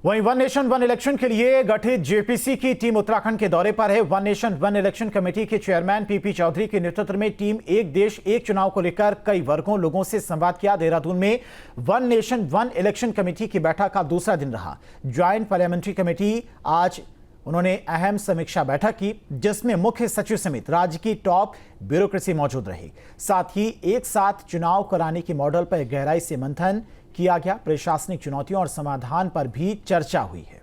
वहीं one nation one election के लिए गठित जेपीसी की टीम उत्तराखंड के दौरे पर है। One nation one election committee के चेयरमैन पीपी चौधरी के नेतृत्व में टीम एक देश एक चुनाव को लेकर कई वर्गों लोगों से संवाद किया। देहरादून में one nation one election committee की बैठक का दूसरा दिन रहा। ज्वाइंट पार्लियामेंट्री कमेटी आज उन्होंने अहम समीक्षा बैठक की, जिसमें मुख्य सचिव समेत राज्य की टॉप ब्यूरोक्रेसी मौजूद रही। साथ ही एक साथ चुनाव कराने के मॉडल पर गहराई से मंथन किया गया। प्रशासनिक चुनौतियों और समाधान पर भी चर्चा हुई है।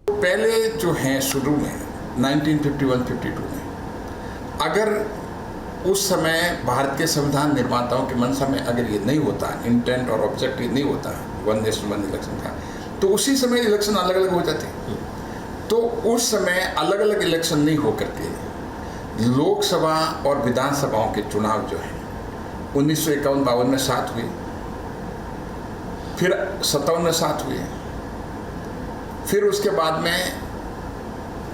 पहले जो है शुरू में 1951-52 में, अगर उस समय भारत के संविधान निर्माताओं के मंशा में अगर ये नहीं होता, इंटेंट और ऑब्जेक्टिव नहीं होता वन नेशन वन इलेक्शन का, तो उसी समय इलेक्शन अलग अलग हो जाते। तो उस समय अलग अलग इलेक्शन नहीं हो करके लोकसभा और विधानसभाओं के चुनाव जो है 1951-52 में 7 हुए, फिर 57 में 7 हुए, फिर उसके बाद में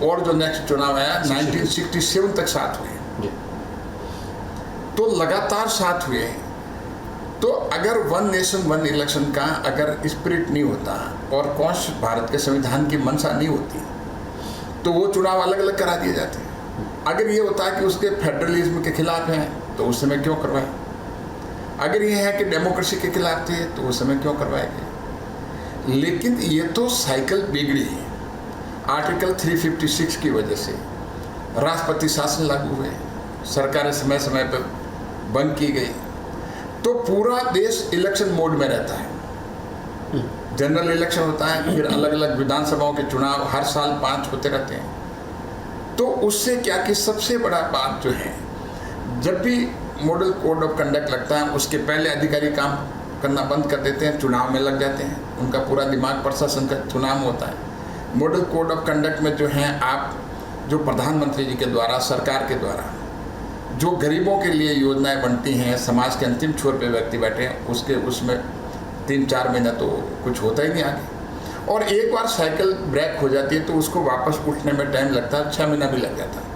और जो नेक्स्ट चुनाव आया 1967 तक 7 हुए। तो लगातार 7 हुए। तो अगर वन नेशन वन इलेक्शन का अगर स्पिरिट नहीं होता और कॉन्स्टिट्यूशन भारत के संविधान की मंशा नहीं होती, तो वो चुनाव अलग अलग करा दिए जाते। अगर ये होता कि उसके फेडरलिज्म के खिलाफ हैं तो उस समय क्यों करवाए, अगर ये है कि डेमोक्रेसी के खिलाफ थे तो उस समय क्यों करवाए गए। लेकिन ये तो साइकिल बिगड़ी है। आर्टिकल 356 की वजह से राष्ट्रपति शासन लागू हुए, सरकारें समय समय पर बंद की गई, तो पूरा देश इलेक्शन मोड में रहता है। जनरल इलेक्शन होता है, फिर अलग अलग विधानसभाओं के चुनाव हर साल 5 होते रहते हैं। तो उससे क्या कि सबसे बड़ा बात जो है, जब भी मॉडल कोड ऑफ कंडक्ट लगता है उसके पहले अधिकारी काम करना बंद कर देते हैं, चुनाव में लग जाते हैं। उनका पूरा दिमाग प्रशासन का चुनाव होता है। मॉडल कोड ऑफ कंडक्ट में जो है, आप जो प्रधानमंत्री जी के द्वारा, सरकार के द्वारा जो गरीबों के लिए योजनाएं बनती हैं, समाज के अंतिम छोर पे व्यक्ति बैठे हैं, उसमें 3-4 महीना तो कुछ होता ही नहीं आगे। और एक बार साइकिल ब्रेक हो जाती है तो उसको वापस उठने में टाइम लगता है, 6 महीना भी लग जाता है।